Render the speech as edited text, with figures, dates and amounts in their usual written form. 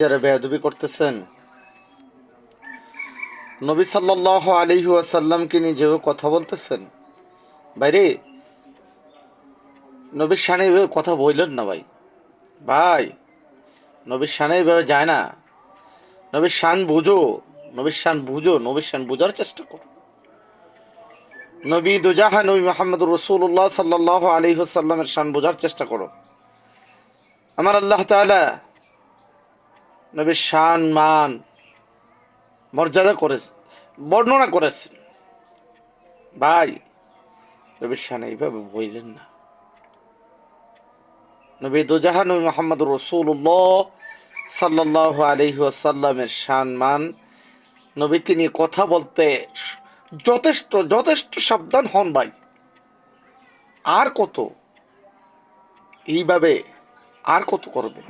যারা বেয়াদবি করতেছেন, নবী সাল্লাল্লাহু আলাইহি ওয়াসাল্লামকে নিজেও কথা বলতেছেন। বাইরে নবীর শানে এভাবে কথা বললেন না ভাই। ভাই নবীর শানে এভাবে যায় না। নবীর শান বুঝো, নবীর শান বুঝো, নবীর শান বোঝার চেষ্টা করো। নবী দুজাহা নবী মুহাম্মদুর রাসূলুল্লাহ সাল্লাল্লাহু আলাইহি ওয়াসাল্লামের শান বোঝার চেষ্টা করো। আমার আল্লাহ তাআলা নবীর শান মান মর্যাদা করেছে, বর্ণনা করেছেন। ভাই নবীর শানে এইভাবে বললেন না। নবী দুজাহা নবী মুহাম্মদুর রাসূলুল্লাহ সাল্লাল্লাহু আলাইহি ওয়াসাল্লামের শান মান, নবীকে নিয়ে কথা বলতে যথেষ্ট যথেষ্ট সাবধান হন ভাই। আর কত এইভাবে আর কত করবেন?